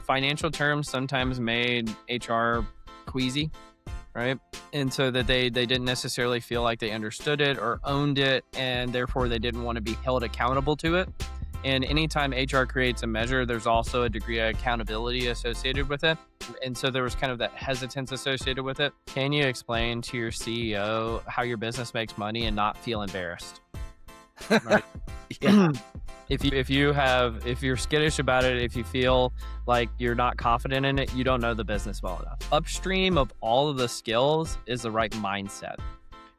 financial terms sometimes made HR queasy, right? And so that they didn't necessarily feel like they understood it or owned it, and therefore they didn't want to be held accountable to it. And anytime HR creates a measure, there's also a degree of accountability associated with it. And so there was kind of that hesitance associated with it. Can you explain to your CEO how your business makes money and not feel embarrassed? Right. Yeah. If you're skittish about it, if you feel like you're not confident in it, you don't know the business well enough. Upstream of all of the skills is the right mindset.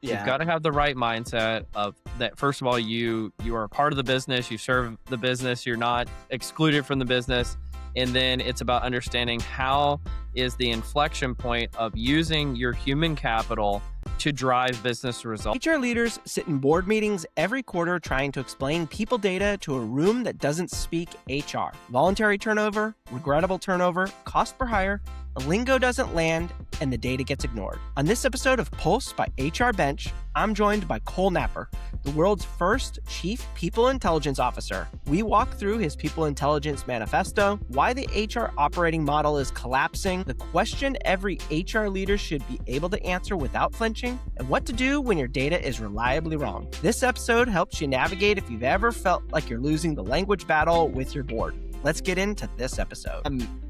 Yeah. You've got to have the right mindset of that. First of all, you are a part of the business, you serve the business, you're not excluded from the business. And then it's about understanding how is the inflection point of using your human capital to drive business results. HR leaders sit in board meetings every quarter trying to explain people data to a room that doesn't speak HR. Voluntary turnover, regrettable turnover, cost per hire, the lingo doesn't land, and the data gets ignored. On this episode of Pulse by HR Bench, I'm joined by Cole Napper, the world's first Chief People Intelligence Officer. We walk through his People Intelligence Manifesto, why the HR operating model is collapsing, the question every HR leader should be able to answer without flinching, and what to do when your data is reliably wrong. This episode helps you navigate if you've ever felt like you're losing the language battle with your board. Let's get into this episode.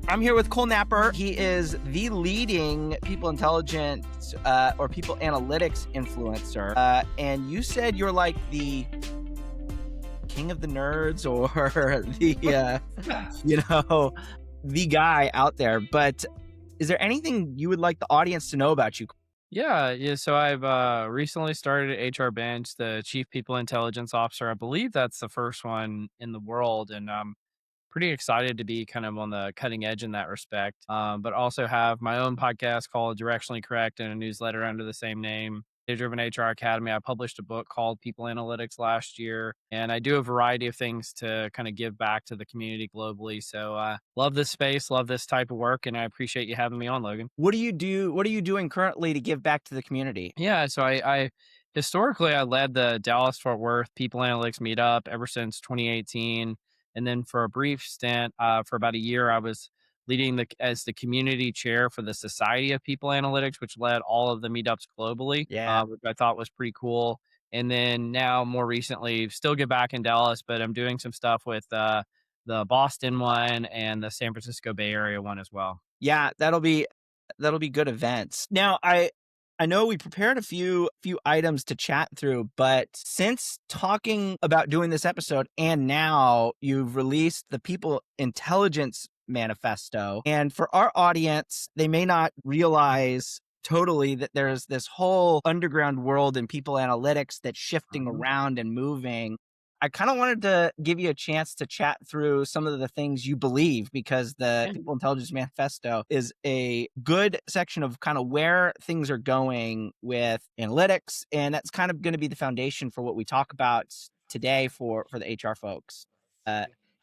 I'm here with Cole Napper. He is the leading people intelligence or people analytics influencer. And you said you're like the king of the nerds or the guy out there. But is there anything you would like the audience to know about you? Yeah. So I've recently started at HR Bench, the Chief People Intelligence Officer. I believe that's the first one in the world. And pretty excited to be kind of on the cutting edge in that respect. But also have my own podcast called Directionally Correct and a newsletter under the same name, Data Driven HR Academy. I published a book called People Analytics last year, and I do a variety of things to kind of give back to the community globally. So love this space, love this type of work, and I appreciate you having me on, Logan. What do you do? What are you doing currently to give back to the community? Yeah, so I historically I led the Dallas Fort Worth People Analytics meetup ever since 2018. And then for a brief stint, for about a year, I was leading as the community chair for the Society of People Analytics, which led all of the meetups globally, which I thought was pretty cool. And then now, more recently, still get back in Dallas, but I'm doing some stuff with the Boston one and the San Francisco Bay Area one as well. Yeah, that'll be good events. Now, I know we prepared a few items to chat through, but since talking about doing this episode and now you've released the People Intelligence Manifesto, and for our audience, they may not realize totally that there's this whole underground world in people analytics that's shifting around and moving. I kind of wanted to give you a chance to chat through some of the things you believe, because the People Intelligence Manifesto is a good section of kind of where things are going with analytics. And that's kind of going to be the foundation for what we talk about today for the HR folks.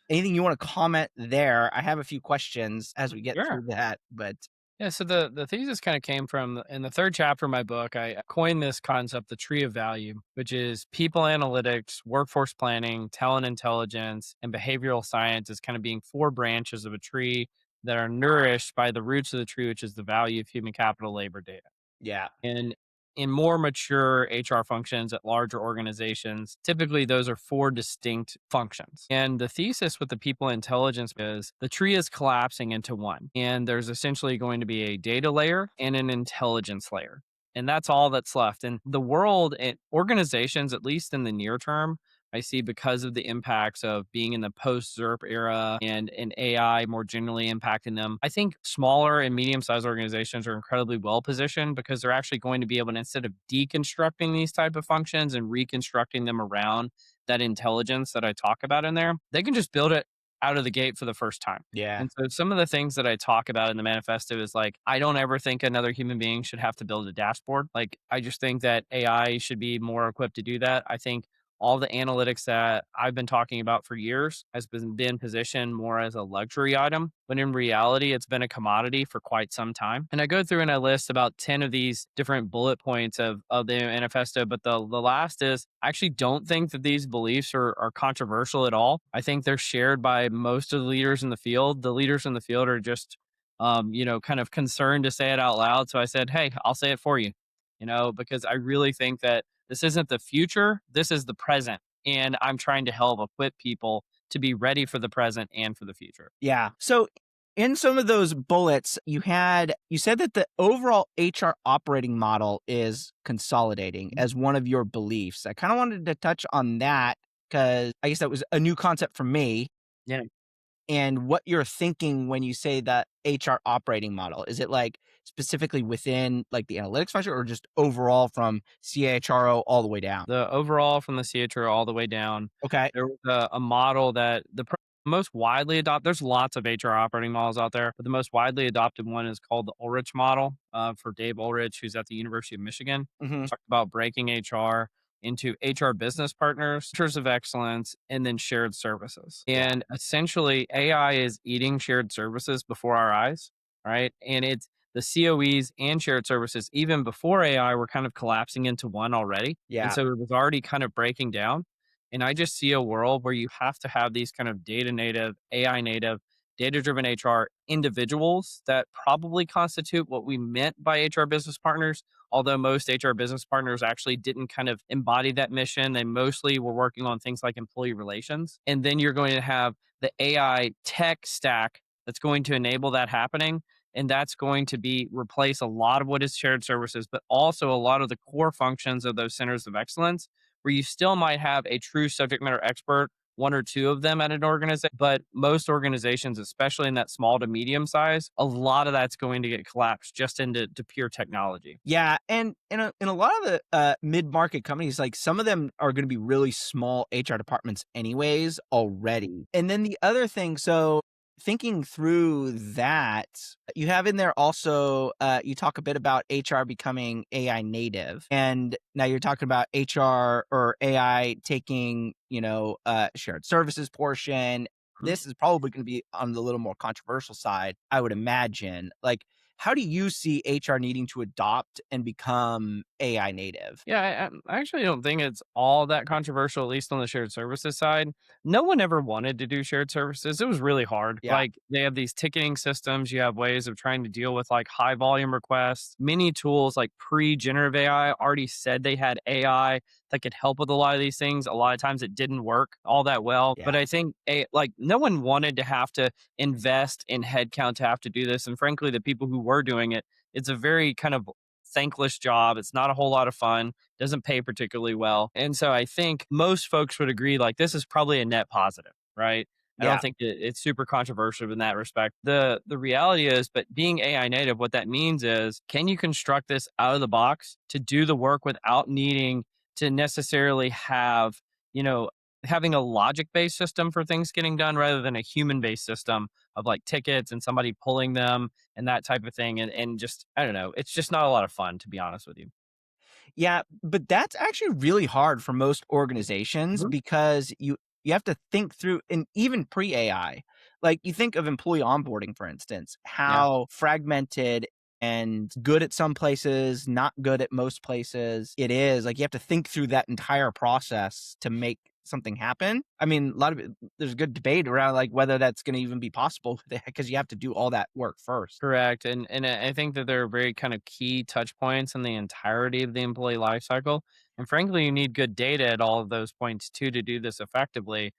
Anything you want to comment there? I have a few questions as we get through that, but... Yeah, so the thesis kind of came from, in the third chapter of my book, I coined this concept, the tree of value, which is people analytics, workforce planning, talent intelligence, and behavioral science as kind of being four branches of a tree that are nourished by the roots of the tree, which is the value of human capital labor data. Yeah. And in more mature HR functions at larger organizations, typically those are four distinct functions. And the thesis with the people intelligence is the tree is collapsing into one. And there's essentially going to be a data layer and an intelligence layer. And that's all that's left. And the world and organizations, at least in the near term, I see, because of the impacts of being in the post-ZERP era and AI more generally impacting them. I think smaller and medium-sized organizations are incredibly well-positioned because they're actually going to be able to, instead of deconstructing these type of functions and reconstructing them around that intelligence that I talk about in there, they can just build it out of the gate for the first time. Yeah. And so some of the things that I talk about in the manifesto is like, I don't ever think another human being should have to build a dashboard. Like, I just think that AI should be more equipped to do that. I think all the analytics that I've been talking about for years has been positioned more as a luxury item, when in reality, it's been a commodity for quite some time. And I go through and I list about 10 of these different bullet points of the manifesto. But the last is I actually don't think that these beliefs are controversial at all. I think they're shared by most of the leaders in the field. The leaders in the field are just, kind of concerned to say it out loud. So I said, hey, I'll say it for you, because I really think that this isn't the future, this is the present. And I'm trying to help equip people to be ready for the present and for the future. Yeah. So in some of those bullets, you said that the overall HR operating model is consolidating as one of your beliefs. I kind of wanted to touch on that because I guess that was a new concept for me. Yeah. And what you're thinking when you say that HR operating model. Is it like specifically within like the analytics function or just overall from CHRO all the way down? The overall from the CHR all the way down, Okay. there was a model that most widely adopted. There's lots of HR operating models out there, but the most widely adopted one is called the Ulrich model, for Dave Ulrich, who's at the University of Michigan. Hmm. Talked about breaking HR into HR business partners, centers of excellence, and then shared services. Yeah. And essentially, AI is eating shared services before our eyes, right? And it's the COEs and shared services, even before AI, were kind of collapsing into one already. And Yeah. so it was already kind of breaking down. And I just see a world where you have to have these kind of data native, AI native, data driven HR individuals that probably constitute what we meant by HR business partners. Although most HR business partners actually didn't kind of embody that mission, they mostly were working on things like employee relations. And then you're going to have the AI tech stack that's going to enable that happening. And that's going to be replace a lot of what is shared services, but also a lot of the core functions of those centers of excellence, where you still might have a true subject matter expert, one or two of them at an organization. But most organizations, especially in that small to medium size, a lot of that's going to get collapsed just into pure technology. Yeah, and in a lot of the mid-market companies, like some of them are going to be really small HR departments anyways already. And then the other thing, so thinking through that, you have in there also you talk a bit about HR becoming AI native, and now you're talking about HR or AI taking shared services portion. Mhm. This is probably going to be on the little more controversial side, I would imagine. Like, how do you see HR needing to adopt and become AI native? Yeah, I actually don't think it's all that controversial, at least on the shared services side. No one ever wanted to do shared services. It was really hard. Yeah, Like they have these ticketing systems. You have ways of trying to deal with like high volume requests. Many tools like pre generative AI already said they had AI that could help with a lot of these things. A lot of times it didn't work all that well. yeah, But I think like no one wanted to have to invest in headcount to have to do this. And frankly, the people who were doing it, it's a very kind of thankless job. It's not a whole lot of fun, doesn't pay particularly well. And so I think most folks would agree like this is probably a net positive, right? I don't yeah, think it's super controversial in that respect. The reality is, but being AI native, what that means is, can you construct this out of the box to do the work without needing to necessarily have, you know, having a logic based system for things getting done rather than a human based system of like tickets and somebody pulling them and that type of thing. And just, I don't know, it's just not a lot of fun, to be honest with you. yeah. But that's actually really hard for most organizations Mhm. because you have to think through, and even pre AI, like you think of employee onboarding, for instance, Yeah. how fragmented and good at some places, not good at most places it is. Like you have to think through that entire process to make something happen. I mean, a lot of it, there's good debate around like whether that's going to even be possible because you have to do all that work first. Correct. And I think that there are very kind of key touch points in the entirety of the employee life cycle. And frankly, you need good data at all of those points too to do this effectively.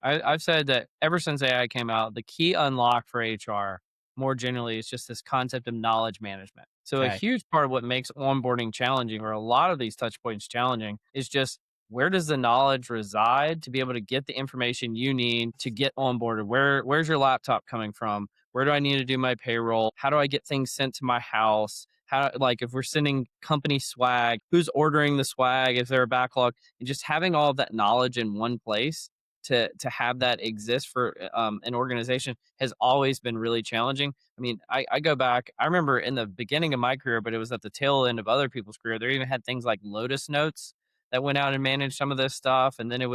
I've said that ever since AI came out, the key unlock for HR more generally is just this concept of knowledge management. So a Okay. huge part of what makes onboarding challenging, or a lot of these touch points challenging, is just where does the knowledge reside to be able to get the information you need to get onboarded? Where's your laptop coming from? Where do I need to do my payroll? How do I get things sent to my house? How, like if we're sending company swag, who's ordering the swag? Is there a backlog? And just having all of that knowledge in one place to have that exist for an organization has always been really challenging. I mean, I go back. I remember in the beginning of my career, but it was at the tail end of other people's career. They even had things like Lotus Notes that went out and managed some of this stuff. And then I'm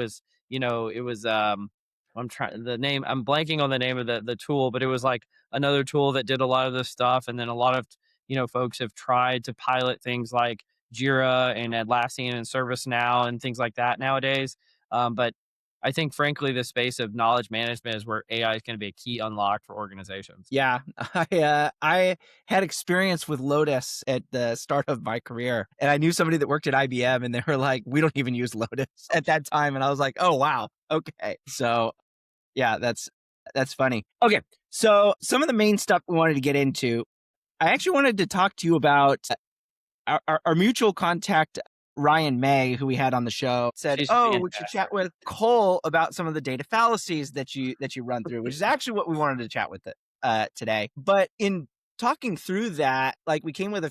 blanking on the name of the tool, but it was like another tool that did a lot of this stuff. And then a lot of, folks have tried to pilot things like Jira and Atlassian and ServiceNow and things like that nowadays. But I think, frankly, the space of knowledge management is where AI is going to be a key unlock for organizations. Yeah, I had experience with Lotus at the start of my career, and I knew somebody that worked at IBM, and they were like, "We don't even use Lotus" at that time, and I was like, "Oh wow, okay." So yeah, that's funny. Okay, so some of the main stuff we wanted to get into, I actually wanted to talk to you about our mutual contact, Ryan May, who we had on the show, said, She's "Oh, we should chat fantastic. with Cole about some of the data fallacies that you run through," which is actually what we wanted to chat with today. But in talking through that, like we came with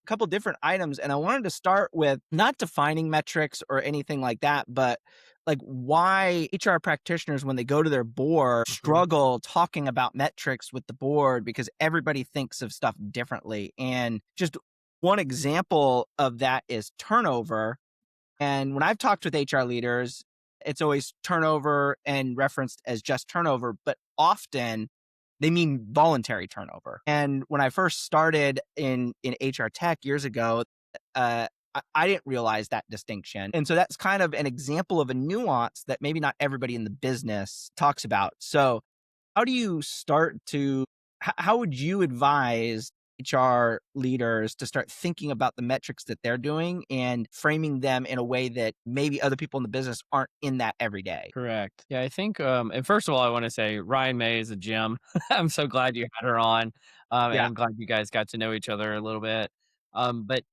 couple different items, and I wanted to start with not defining metrics or anything like that, but like why HR practitioners, when they go to their board, struggle talking about metrics with the board because everybody thinks of stuff differently. And just one example of that is turnover. And when I've talked with HR leaders, it's always turnover and referenced as just turnover, but often they mean voluntary turnover. And when I first started in HR tech years ago, I didn't realize that distinction. And so that's kind of an example of a nuance that maybe not everybody in the business talks about. So how do you how would you advise HR leaders to start thinking about the metrics that they're doing and framing them in a way that maybe other people in the business aren't in that every day? Correct. Yeah, I think, and first of all, I want to say Ryan May is a gem. I'm so glad you had her on. And Yeah. I'm glad you guys got to know each other a little bit. But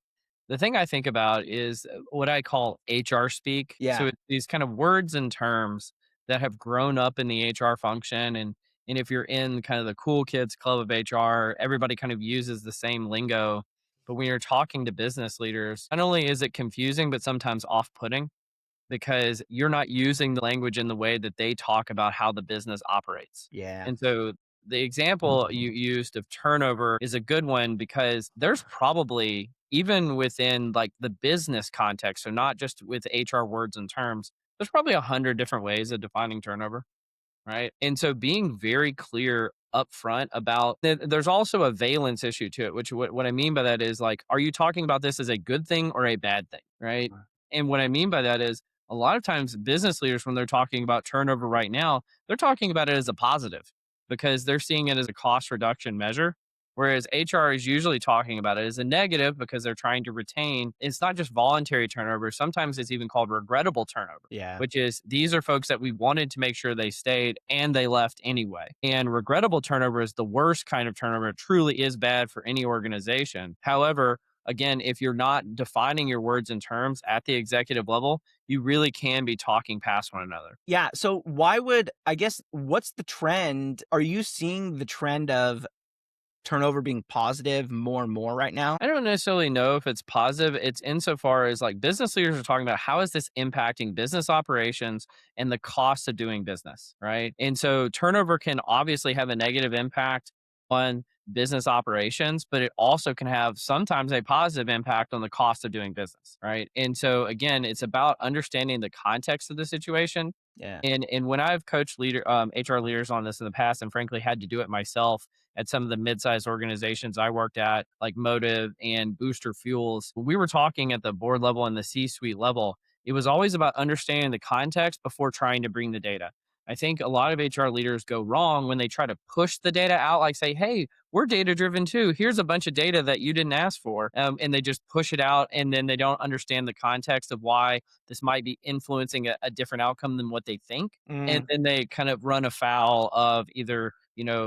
the thing I think about is what I call HR speak. So Yeah. it's these kind of words and terms that have grown up in the HR function. And if you're in kind of the cool kids club of HR, everybody kind of uses the same lingo. But when you're talking to business leaders, not only is it confusing, but sometimes off putting because you're not using the language in the way that they talk about how the business operates. Yeah. And so the example you used of turnover is a good one because there's probably, even within like the business context, so not just with HR words and terms, there's probably 100 different ways of defining turnover, right? And so being very clear upfront about there's also a valence issue to it, which what I mean by that is like, are you talking about this as a good thing or a bad thing, right? And what I mean by that is a lot of times business leaders, when they're talking about turnover right now, they're talking about it as a positive because they're seeing it as a cost reduction measure. Whereas HR is usually talking about it as a negative because they're trying to retain. It's not just voluntary turnover. Sometimes it's even called regrettable turnover, Yeah. which is these are folks that we wanted to make sure they stayed and they left anyway. And regrettable turnover is the worst kind of turnover. It truly is bad for any organization. However, again, if you're not defining your words and terms at the executive level, you really can be talking past one another. Yeah. So what's the trend? Are you seeing the trend of turnover being positive more and more right now? I don't necessarily know if it's positive. It's insofar as like business leaders are talking about how is this impacting business operations and the cost of doing business, right? And so turnover can obviously have a negative impact on business operations, but it also can have sometimes a positive impact on the cost of doing business, right? And so again, it's about understanding the context of the situation. Yeah. And when I've coached HR leaders on this in the past, and frankly had to do it myself at some of the mid-sized organizations I worked at, like Motive and Booster Fuels, when we were talking at the board level and the C-suite level, it was always about understanding the context before trying to bring the data. I think a lot of HR leaders go wrong when they try to push the data out, like say, "Hey, we're data driven too. Here's a bunch of data that you didn't ask for," and they just push it out, and then they don't understand the context of why this might be influencing a different outcome than what they think, and Mm. then they kind of run afoul of either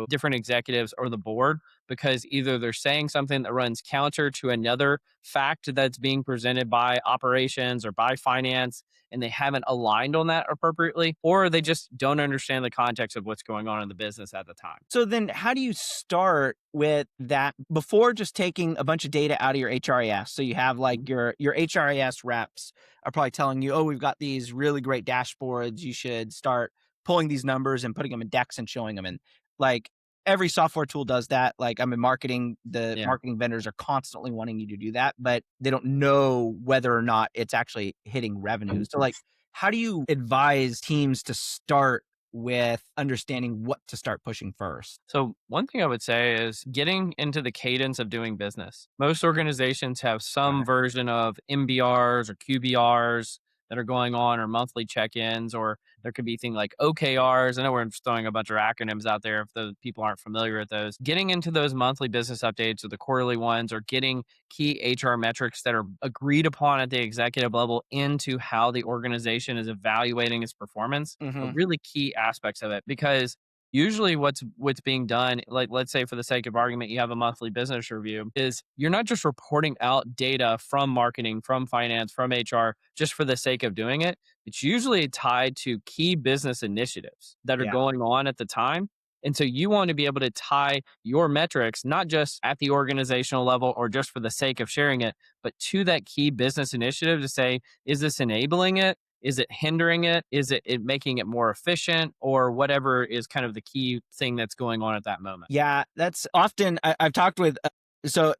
different executives or the board because either they're saying something that runs counter to another fact that's being presented by operations or by finance and they haven't aligned on that appropriately, or they just don't understand the context of what's going on in the business at the time. So then how do you start with that before just taking a bunch of data out of your HRIS? So you have like your HRIS reps are probably telling you, "Oh, we've got these really great dashboards. You should start pulling these numbers and putting them in decks and showing them." And like every software tool does that. Like I'm in marketing, the Yeah. marketing vendors are constantly wanting you to do that, but they don't know whether or not it's actually hitting revenue. So like, how do you advise teams to start with understanding what to start pushing first? So, one thing I would say is getting into the cadence of doing business. Most organizations have some Right. version of MBRs or QBRs that are going on, or monthly check ins, or there could be things like OKRs. I know we're just throwing a bunch of acronyms out there if the people aren't familiar with those. Getting into those monthly business updates or the quarterly ones, or getting key HR metrics that are agreed upon at the executive level into how the organization is evaluating its performance are Hmm. really key aspects of it, because usually what's being done, like let's say for the sake of argument, you have a monthly business review, is you're not just reporting out data from marketing, from finance, from HR just for the sake of doing it. It's usually tied to key business initiatives that are Yeah. going on at the time. And so you want to be able to tie your metrics, not just at the organizational level or just for the sake of sharing it, but to that key business initiative to say, is this enabling it? Is it hindering it? Is it making it more efficient, or whatever is kind of the key thing that's going on at that moment? Yeah. That's often, I've talked with, so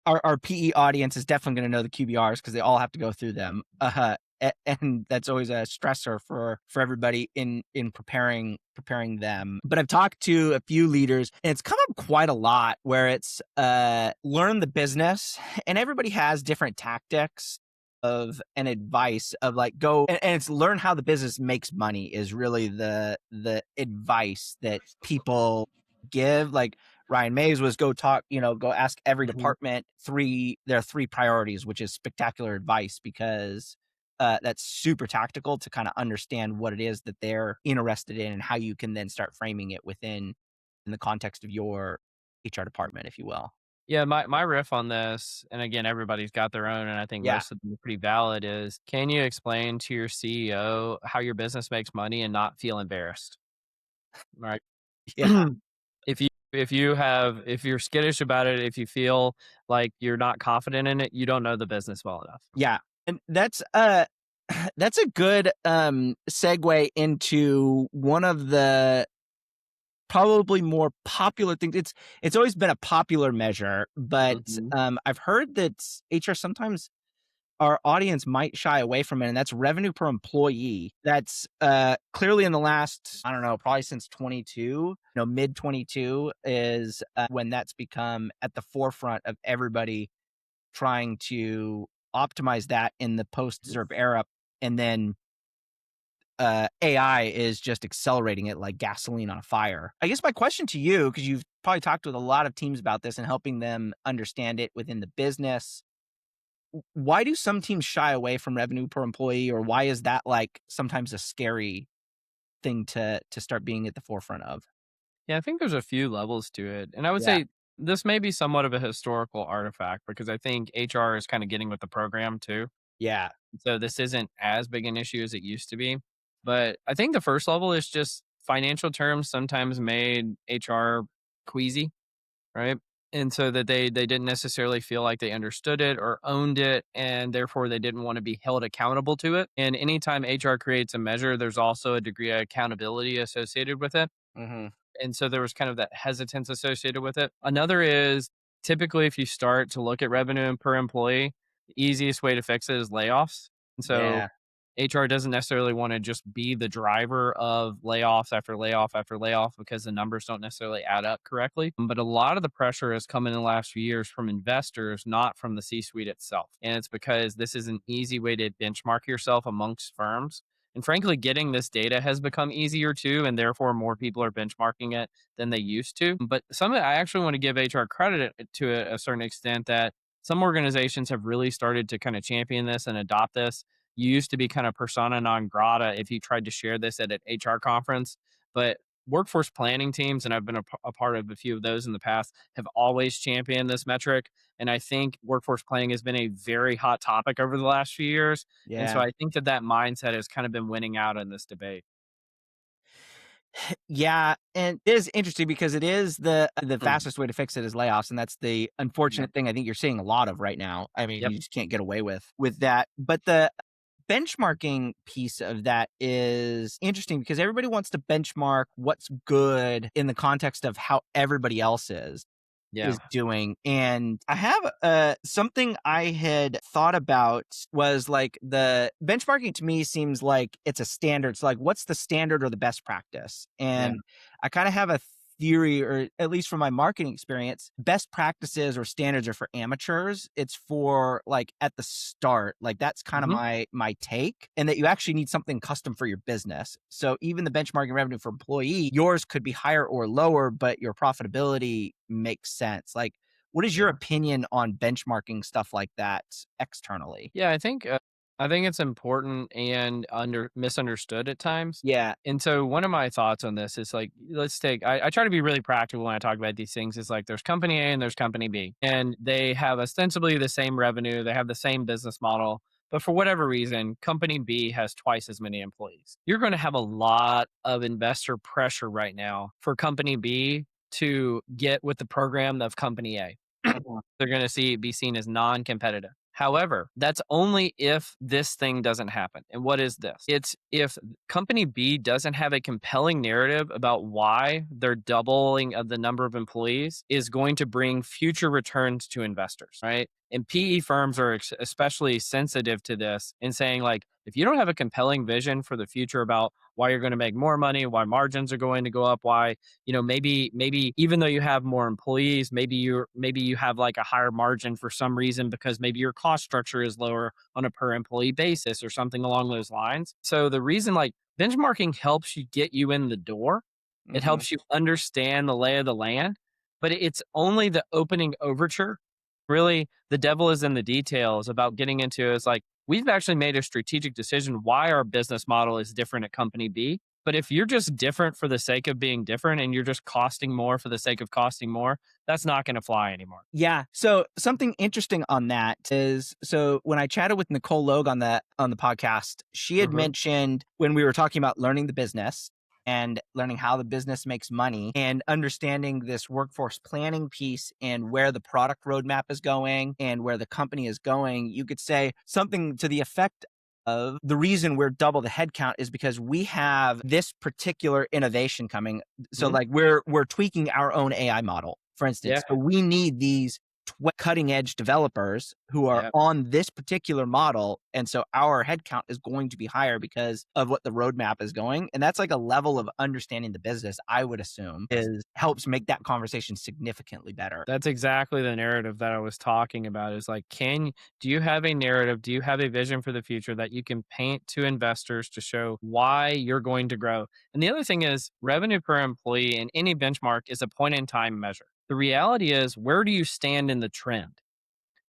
our PE audience is definitely going to know the QBRs because they all have to go through them. And that's always a stressor for everybody in preparing them. But I've talked to a few leaders, and it's come up quite a lot where it's learn the business, and everybody has different tactics of an advice of like go and it's learn how the business makes money is really the advice that people give. Like Ryan Mays was go talk, go ask every Mhm. department there are three priorities, which is spectacular advice because that's super tactical to kind of understand what it is that they're interested in and how you can then start framing it in the context of your HR department, if you will. Yeah, my riff on this, and again, everybody's got their own, and I think Yeah. most of them are pretty valid, is can you explain to your CEO how your business makes money and not feel embarrassed? Right. Yeah. If you're skittish about it, if you feel like you're not confident in it, you don't know the business well enough. Yeah. And that's that's a good segue into one of the probably more popular things. It's always been a popular measure, but Mhm. I've heard that HR sometimes our audience might shy away from it, and that's revenue per employee. That's clearly in the last, I don't know, probably since 22, mid 22 is when that's become at the forefront of everybody trying to optimize that in the post ZERP era. And then AI is just accelerating it like gasoline on a fire. I guess my question to you, because you've probably talked with a lot of teams about this and helping them understand it within the business, why do some teams shy away from revenue per employee, or why is that like sometimes a scary thing to start being at the forefront of? Yeah, I think there's a few levels to it. And I would Yeah. say this may be somewhat of a historical artifact, because I think HR is kind of getting with the program too. Yeah. So this isn't as big an issue as it used to be. But I think the first level is just financial terms sometimes made HR queasy, right? And so that they didn't necessarily feel like they understood it or owned it, and therefore they didn't want to be held accountable to it. And anytime HR creates a measure, there's also a degree of accountability associated with it. Hmm. And so there was kind of that hesitance associated with it. Another is typically if you start to look at revenue per employee, the easiest way to fix it is layoffs. And so Yeah. HR doesn't necessarily want to just be the driver of layoffs after layoff after layoff, because the numbers don't necessarily add up correctly. But a lot of the pressure has come in the last few years from investors, not from the C suite itself. And it's because this is an easy way to benchmark yourself amongst firms. And frankly, getting this data has become easier too, and therefore more people are benchmarking it than they used to. But some, I actually want to give HR credit to a certain extent, that some organizations have really started to kind of champion this and adopt this. You used to be kind of persona non grata if you tried to share this at an HR conference, but workforce planning teams, and I've been a part of a few of those in the past, have always championed this metric. And I think workforce planning has been a very hot topic over the last few years. And so Yeah. I think that that mindset has kind of been winning out in this debate. Yeah, and it is interesting because it is the Mm. fastest way to fix it is layoffs, and that's the Yep. unfortunate thing I think you're seeing a lot of right now. I mean, Yep. you just can't get away with that. But the benchmarking piece of that is interesting because everybody wants to benchmark what's good in the context of how everybody else Yeah. is doing. And I have something I had thought about was like the benchmarking to me seems like it's a standard. It's like, what's the standard or the best practice? Yeah. And I kind of have a theory, or at least from my marketing experience, best practices or standards are for amateurs. It's for like at the start, like that's kind of Mhm. my take, and that you actually need something custom for your business. So even the benchmarking revenue for employee, yours could be higher or lower, but your profitability makes sense. Like, what is your Yeah. opinion on benchmarking stuff like that externally? Yeah, I think it's important and misunderstood at times. Yeah. And so one of my thoughts on this is like, let's take, I try to be really practical when I talk about these things. Is like there's company A and there's company B, and they have ostensibly the same revenue, they have the same business model, but for whatever reason, company B has twice as many employees. You're going to have a lot of investor pressure right now for company B to get with the program of company A. They're going to be seen as non-competitive. However, that's only if this thing doesn't happen. And what is this? It's if company B doesn't have a compelling narrative about why their doubling of the number of employees is going to bring future returns to investors, right? And PE firms are especially sensitive to this and saying, like, if you don't have a compelling vision for the future about why you're going to make more money, why margins are going to go up, why, maybe even though you have more employees, maybe you have like a higher margin for some reason because maybe your cost structure is lower on a per employee basis or something along those lines. So the reason, like, benchmarking helps you get you in the door, it Hmm. helps you understand the lay of the land, but it's only the opening overture. Really, the devil is in the details about getting into is like, we've actually made a strategic decision why our business model is different at company B. But if you're just different for the sake of being different and you're just costing more for the sake of costing more, that's not going to fly anymore. Yeah. So something interesting on that is, so when I chatted with Nicole Logue on the podcast, she had Hmm. mentioned when we were talking about learning the business and learning how the business makes money and understanding this workforce planning piece and where the product roadmap is going and where the company is going, you could say something to the effect of the reason we're double the headcount is because we have this particular innovation coming. So Hmm. like we're tweaking our own AI model, for Yeah. instance. So we need these cutting edge developers who are Yeah. on this particular model. And so our headcount is going to be higher because of what the roadmap is going. And that's like a level of understanding the business, I would assume, is helps make that conversation significantly better. That's exactly the narrative that I was talking about is like, do you have a narrative? Do you have a vision for the future that you can paint to investors to show why you're going to grow? And the other thing is revenue per employee in any benchmark is a point in time measure. The reality is, where do you stand in the trend?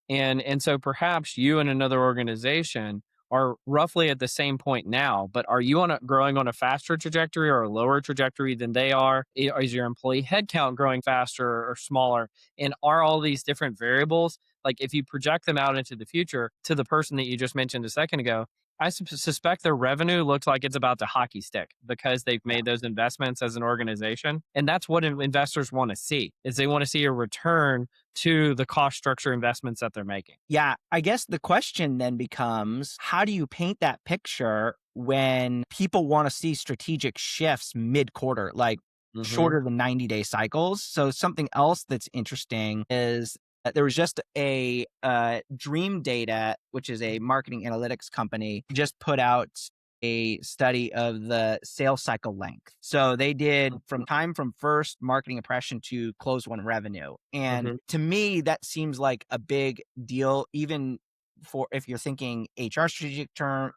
And so perhaps you and another organization are roughly at the same point now, but are you growing on a faster trajectory or a lower trajectory than they are? Is your employee headcount growing faster or smaller? And are all these different variables, like if you project them out into the future to the person that you just mentioned a second ago, I suspect their revenue looks like it's about to hockey stick because they've Yeah. made those investments as an organization. And that's what investors want to see, is they want to see a return to the cost structure investments that they're making. Yeah. I guess the question then becomes, how do you paint that picture when people want to see strategic shifts mid quarter, like Hmm. shorter than 90-day cycles? So something else that's interesting is that there was just a Dream Data, which is a marketing analytics company, just put out a study of the sales cycle length. So they did from time from first marketing impression to close one revenue. And Hmm. to me, that seems like a big deal, even for if you're thinking HR strategic term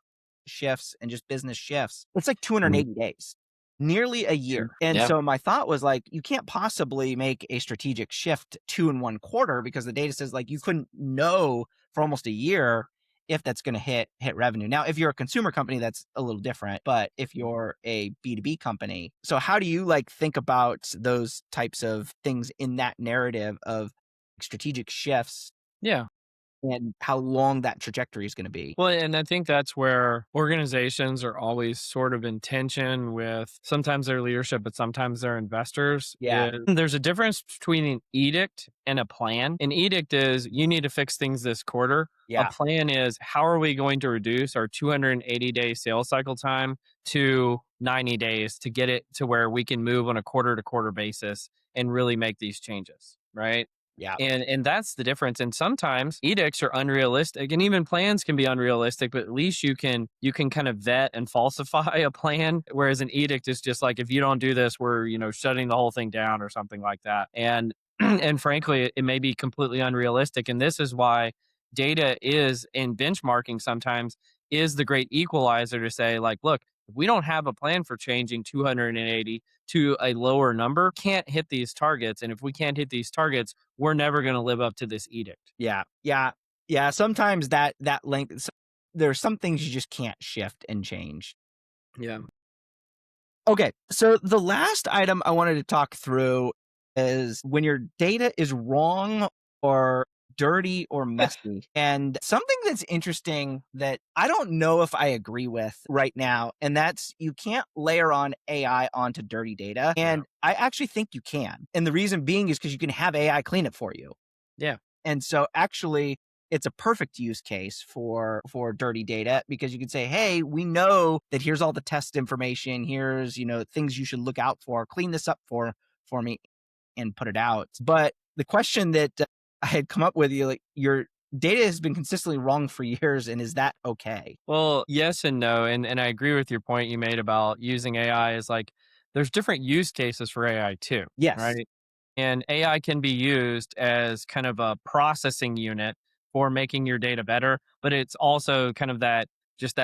shifts and just business shifts. It's like 280 days, nearly a year. And Yeah. so my thought was like, you can't possibly make a strategic shift 2 1/4 because the data says like you couldn't know for almost a year if that's going to hit revenue. Now, if you're a consumer company, that's a little different. But if you're a B2B company, so how do you like think about those types of things in that narrative of strategic shifts Yeah. and how long that trajectory is going to be. Well, and I think that's where organizations are always sort of in tension with sometimes their leadership, but sometimes their investors. Yeah. There's a difference between an edict and a plan. An edict is you need to fix things this quarter. A Yeah. plan is how are we going to reduce our 280-day sales cycle time to 90 days to get it to where we can move on a quarter to quarter basis and really make these changes, right? Yeah. And that's the difference. And sometimes edicts are unrealistic and even plans can be unrealistic, but at least you can kind of vet and falsify a plan. Whereas an edict is just like, if you don't do this, we're, shutting the whole thing down or something like that. And and frankly, it may be completely unrealistic. And this is why data is in benchmarking sometimes is the great equalizer to say, like, look, if we don't have a plan for changing 280 to a lower number, can't hit these targets. And if we can't hit these targets, we're never going to live up to this edict. Yeah. Yeah. Yeah. Sometimes that length, there are some things you just can't shift and change. Yeah. Okay. So the last item I wanted to talk through is when your data is wrong or dirty or messy. And something that's interesting that I don't know if I agree with right now, and that's you can't layer on AI onto dirty data. And I actually think you can. And the reason being is because you can have AI clean it for you. Yeah. And so actually it's a perfect use case for dirty data because you can say, hey, we know that here's all the test information. Here's, things you should look out for, clean this up for me and put it out. But the question that I had come up with, your data has been consistently wrong for years. And is that okay? Well, yes and no. And I agree with your point you made about using AI as like, there's different use cases for AI too. Yes. Right. And AI can be used as kind of a processing unit for making your data better, but it's also kind of that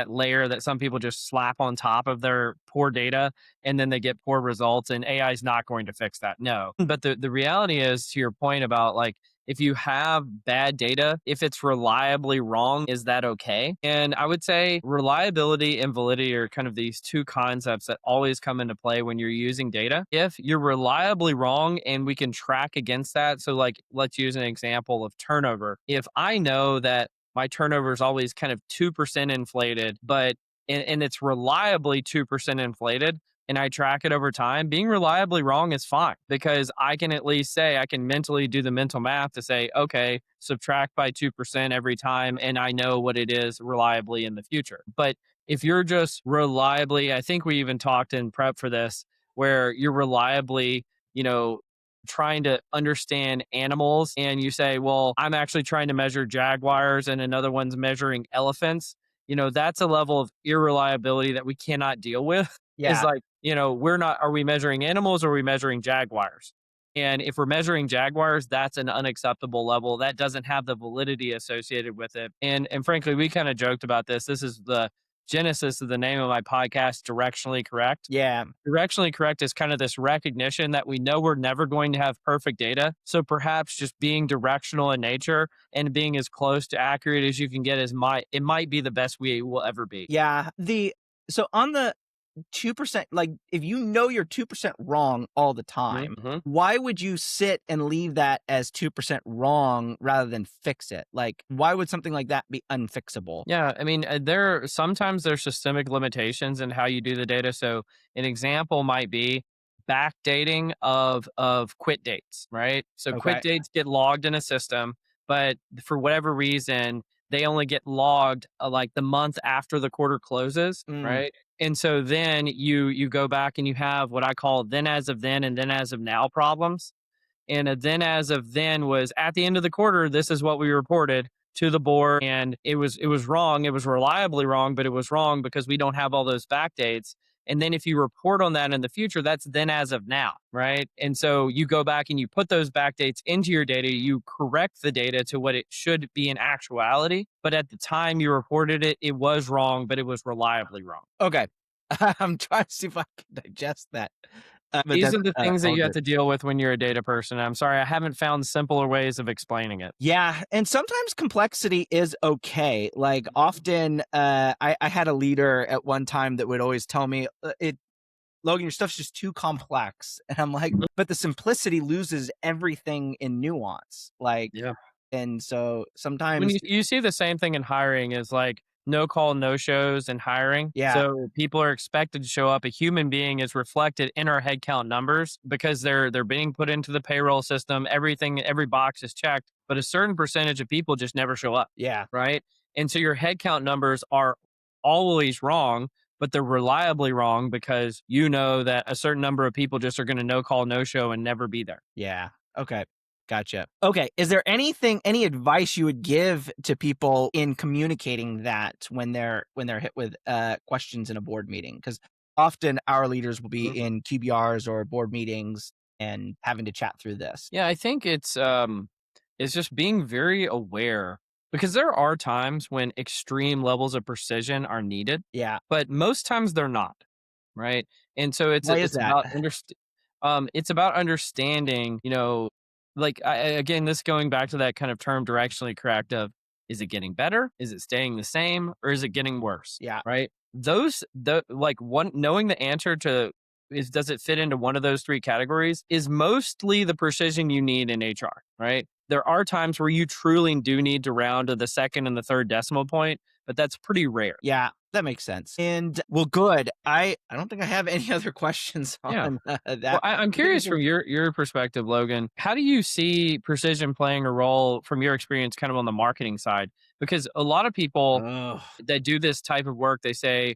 layer that some people just slap on top of their poor data and then they get poor results. And AI is not going to fix that. No. But the reality is, to your point about like, if you have bad data, if it's reliably wrong, is that okay? And I would say reliability and validity are kind of these two concepts that always come into play when you're using data. If you're reliably wrong and we can track against that, so like let's use an example of turnover. If I know that my turnover is always kind of 2% inflated, but and it's reliably 2% inflated, and I track it over time, being reliably wrong is fine because I can at least say, I can mentally do the mental math to say, okay, subtract by 2% every time, and I know what it is reliably in the future. But if you're just reliably, I think we even talked in prep for this, where you're reliably, trying to understand animals and you say, well, I'm actually trying to measure jaguars and another one's measuring elephants. That's a level of irreliability that we cannot deal with. Is Yeah. like, are we measuring animals or are we measuring jaguars? And if we're measuring jaguars, that's an unacceptable level. That doesn't have the validity associated with it. And frankly, we kind of joked about this. This is the genesis of the name of my podcast, Directionally Correct. Yeah. Directionally correct is kind of this recognition that we know we're never going to have perfect data. So perhaps just being directional in nature and being as close to accurate as you can get it might be the best we will ever be. Yeah. So on the 2%, like if you know you're 2% wrong all the time, Mm-hmm. why would you sit and leave that as 2% wrong rather than fix it? Like, why would something like that be unfixable? Yeah, I mean, sometimes there's systemic limitations in how you do the data. So an example might be backdating of quit dates, right? So quit Okay. dates get logged in a system, but for whatever reason, they only get logged like the month after the quarter closes, Mm, right? And so then you go back and you have what I call then as of then and then as of now problems. And a then as of then was at the end of the quarter, this is what we reported to the board. And it was wrong. It was reliably wrong, but it was wrong because we don't have all those back dates. And then if you report on that in the future, that's then as of now, right? And so you go back and you put those back dates into your data, you correct the data to what it should be in actuality. But at the time you reported it, it was wrong, but it was reliably wrong. okay. I'm trying to see if I can digest that. But These that's are the things that all you have good. to deal with when you're a data person. I'm sorry, I haven't found simpler ways of explaining it. Yeah, and sometimes complexity is okay. Like often, I had a leader at one time that would always tell me, Logan, your stuff's just too complex," and I'm like, "But the simplicity loses everything in nuance." Like, Yeah. And so When sometimes, you see the same thing in hiring is like no call, no shows in hiring. yeah, So people are expected to show up. A human being is reflected in our headcount numbers because they're being put into the payroll system. Everything, every box is checked, but a certain percentage of people just never show up, yeah, right? And so your headcount numbers are always wrong, but they're reliably wrong because you know that a certain number of people just are going to no call, no show and never be there. yeah. Okay. Gotcha. Okay. Is there any advice you would give to people in communicating that when they're hit with questions in a board meeting? Because often our leaders will be in QBRs or board meetings and having to chat through this. Yeah, I think it's just being very aware because there are times when extreme levels of precision are needed, Yeah. but most times they're not, right? And so Why is it's that? about it's about understanding, like again, this going back to that kind of term directionally correct of is it getting better? Is it staying the same? Or is it getting worse? Yeah. Right? The like one knowing the answer to is does it fit into one of those three categories is mostly the precision you need in HR, right? There are times where you truly do need to round to the second and the third decimal point, but that's pretty rare. Yeah, that makes sense. And well, good. I don't think I have any other questions Yeah. on Well, that. I'm curious from your perspective, Logan. How do you see precision playing a role from your experience, kind of on the marketing side? Because a lot of people Oh, that do this type of work, they say,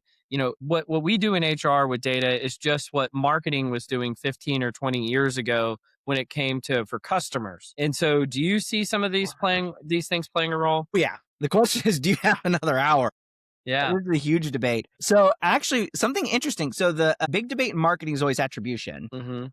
what we do in HR with data is just what marketing was doing 15 or 20 years ago when it came to for customers. And so, do you see some of these things playing a role? yeah. The question is, do you have another hour? Yeah. This is a huge debate. So actually, something interesting. So the big debate in marketing is always attribution. Mm-hmm.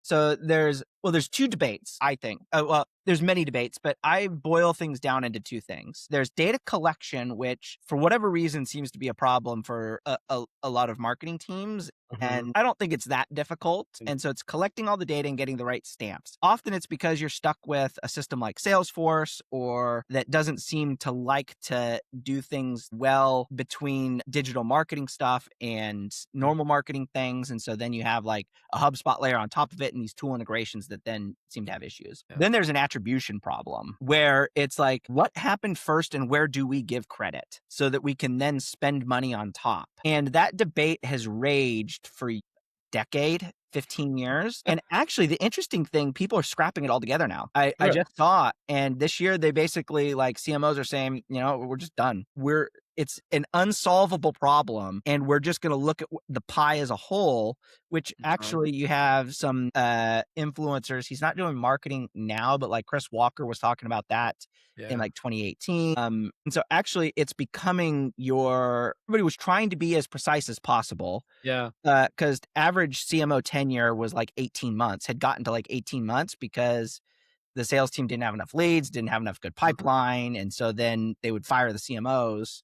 So there's two debates, I think. Well, there's many debates, but I boil things down into two things. There's data collection, which for whatever reason seems to be a problem for a lot of marketing teams. Mm-hmm. And I don't think it's that difficult. And so it's collecting all the data and getting the right stamps. Often it's because you're stuck with a system like Salesforce or that doesn't seem to like to do things well between digital marketing stuff and normal marketing things. And so then you have like a HubSpot layer on top of it and these tool integrations that then seem to have issues. Yeah. Then there's an attribution problem where it's like, what happened first and where do we give credit so that we can then spend money on top? And that debate has raged for a decade, 15 years. And actually, the interesting thing, people are scrapping it all together now. I Really? just saw it. And this year, they basically, like CMOs are saying, we're just done. It's an unsolvable problem. And we're just going to look at the pie as a whole, which actually you have some influencers. He's not doing marketing now, but like Chris Walker was talking about that in like 2018. And so actually it's becoming everybody was trying to be as precise as possible. Yeah. Because average CMO tenure was like 18 months, had gotten to like 18 months because the sales team didn't have enough leads, didn't have enough good pipeline. And so then they would fire the CMOs.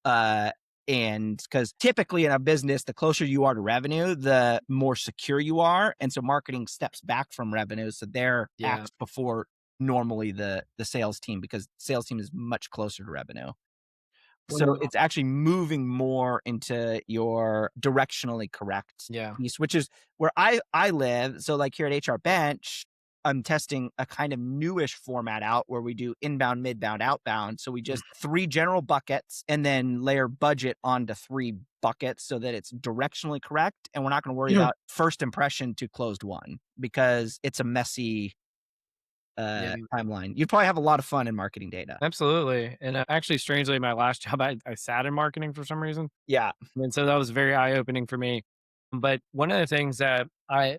And because typically in a business, the closer you are to revenue, the more secure you are. And so marketing steps back from revenue. So they're acts before normally the sales team, because sales team is much closer to revenue. So it's actually moving more into your directionally correct piece, which is where I live. So like here at HR Bench, I'm testing a kind of newish format out where we do inbound, midbound, outbound. So we just 3 general buckets and then layer budget onto 3 buckets so that it's directionally correct. And we're not going to worry about first impression to closed one because it's a messy timeline. You'd probably have a lot of fun in marketing data. Absolutely. And actually, strangely, my last job, I sat in marketing for some reason. Yeah. And so that was very eye opening for me. But one of the things that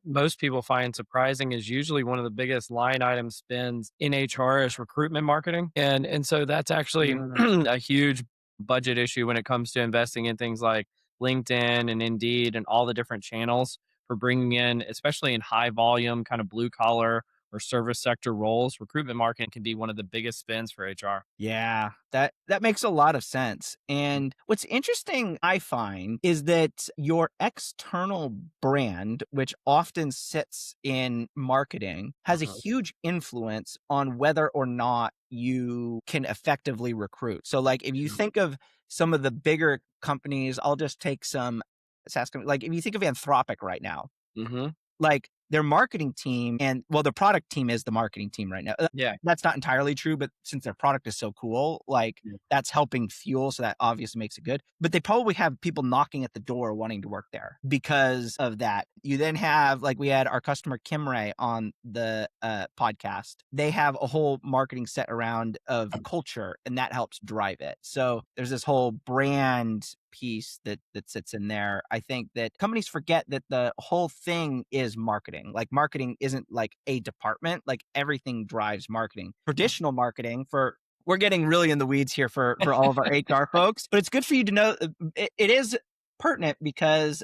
most people find surprising is usually one of the biggest line item spends in HR is recruitment marketing. And so that's actually a huge budget issue when it comes to investing in things like LinkedIn and Indeed and all the different channels for bringing in, especially in high volume, kind of blue collar or service sector roles. Recruitment marketing can be one of the biggest spends for HR. Yeah, that makes a lot of sense. And what's interesting, I find, is that your external brand, which often sits in marketing, has a huge influence on whether or not you can effectively recruit. So like if you think of some of the bigger companies, I'll just take some SaaS companies. Like if you think of Anthropic right now, like their marketing team and, well, their product team is the marketing team right now. Yeah. That's not entirely true, but since their product is so cool, like that's helping fuel. So that obviously makes it good. But they probably have people knocking at the door wanting to work there because of that. You then have, like, we had our customer Kim Ray on the podcast. They have a whole marketing set around of culture, and that helps drive it. So there's this whole brand piece that sits in there. I think that companies forget that the whole thing is marketing. Like, marketing isn't like a department, like everything drives marketing. Traditional marketing, we're getting really in the weeds here for all of our HR folks, but it's good for you to know it is pertinent because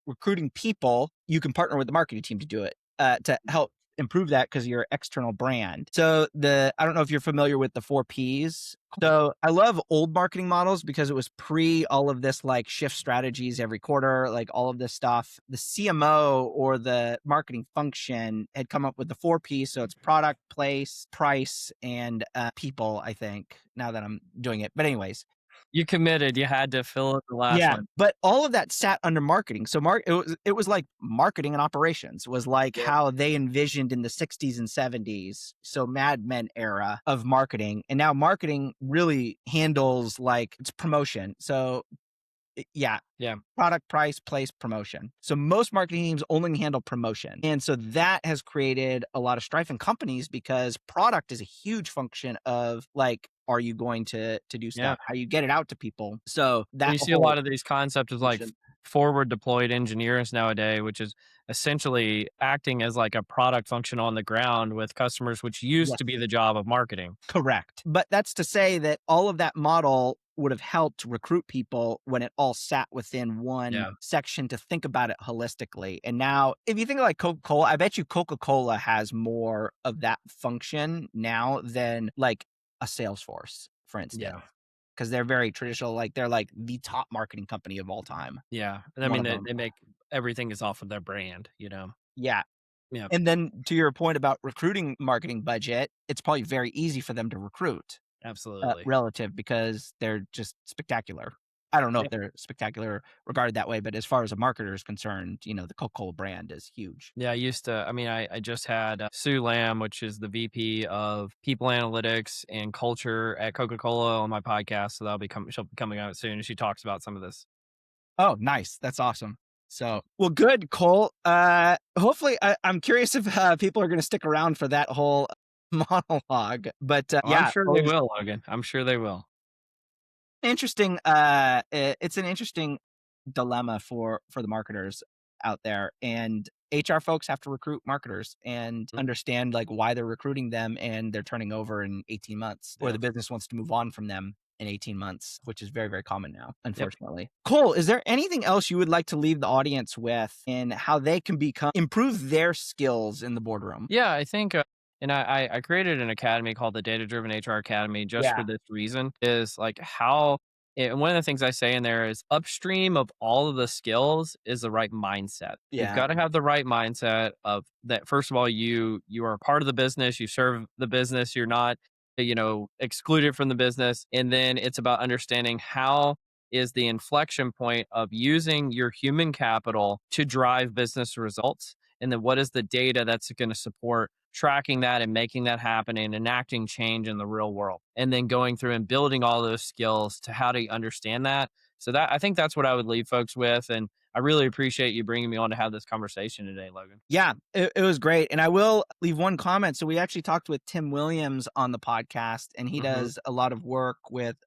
recruiting people, you can partner with the marketing team to do it, to help improve that because you're external brand. So I don't know if you're familiar with the 4Ps. So I love old marketing models because it was pre all of this, like shift strategies every quarter, like all of this stuff. The CMO or the marketing function had come up with the 4Ps. So it's product, place, price, and people, I think, now that I'm doing it. But anyways, You committed. You had to fill in the last one. but all of that sat under marketing. So it was like marketing and operations was like how they envisioned in the 60s and 70s. So Mad Men era of marketing. And now marketing really handles like it's promotion. So yeah. Product, price, place, promotion. So most marketing teams only handle promotion. And so that has created a lot of strife in companies because product is a huge function of, like, are you going to do stuff? How you get it out to people? So that you see a lot of these concepts of like forward deployed engineers nowadays, which is essentially acting as like a product function on the ground with customers, which used to be the job of marketing. Correct. But that's to say that all of that model would have helped recruit people when it all sat within one section to think about it holistically. And now, if you think of like Coca-Cola, I bet you Coca-Cola has more of that function now than like a Salesforce, for instance. Because they're very traditional, like they're like the top marketing company of all time. Yeah. And I mean, they make everything is off of their brand, Yeah. Yeah. And then to your point about recruiting marketing budget, it's probably very easy for them to recruit. Absolutely. Relative because they're just spectacular. I don't know if they're spectacular regarded that way, but as far as a marketer is concerned, the Coca-Cola brand is huge. Yeah, I just had Sue Lamb, which is the VP of People Analytics and Culture at Coca-Cola on my podcast. So she'll be coming out soon, and she talks about some of this. Oh, nice. That's awesome. So, well, good, Cole. Hopefully, I'm curious if people are going to stick around for that whole monologue, but I'm sure they will, Logan. I'm sure they will. Interesting. It's an interesting dilemma for the marketers out there, and HR folks have to recruit marketers and understand like why they're recruiting them and they're turning over in 18 months or the business wants to move on from them in 18 months, which is very, very common now, unfortunately. Cole, is there anything else you would like to leave the audience with in how they can improve their skills in the boardroom? Yeah, I think, and I created an academy called the Data Driven HR Academy just for this reason, is like and one of the things I say in there is upstream of all of the skills is the right mindset. You've got to have the right mindset of that. First of all, you are a part of the business, you serve the business, you're not excluded from the business. And then it's about understanding how is the inflection point of using your human capital to drive business results. And then what is the data that's going to support tracking that and making that happen and enacting change in the real world. And then going through and building all those skills to how to understand that. So I think that's what I would leave folks with. And I really appreciate you bringing me on to have this conversation today, Logan. Yeah, it was great. And I will leave one comment. So we actually talked with Tim Williams on the podcast, and he does a lot of work with,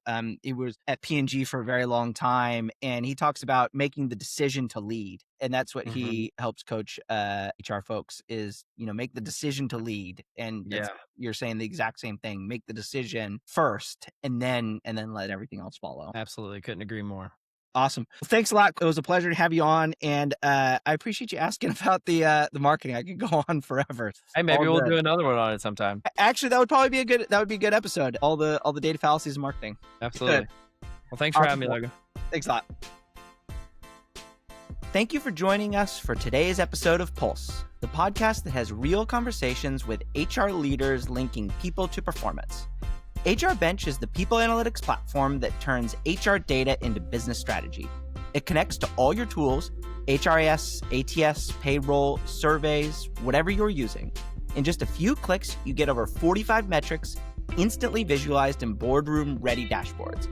he was at P&G for a very long time. And he talks about making the decision to lead. And that's what he helps coach HR folks is, make the decision to lead. And you're saying the exact same thing. Make the decision first and then let everything else follow. Absolutely. Couldn't agree more. Awesome. Well, thanks a lot. It was a pleasure to have you on. And I appreciate you asking about the marketing. I could go on forever. Hey, maybe we'll do another one on it sometime. Actually, that would probably be a good episode. All the data fallacies of marketing. Absolutely. Well, thanks for having me, Logan. Thanks a lot. Thank you for joining us for today's episode of Pulse, the podcast that has real conversations with HR leaders linking people to performance. HR Bench is the people analytics platform that turns HR data into business strategy. It connects to all your tools, HRIS, ATS, payroll, surveys, whatever you're using. In just a few clicks, you get over 45 metrics instantly visualized in boardroom-ready dashboards,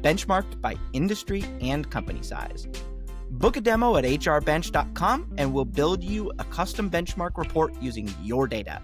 benchmarked by industry and company size. Book a demo at hrbench.com and we'll build you a custom benchmark report using your data.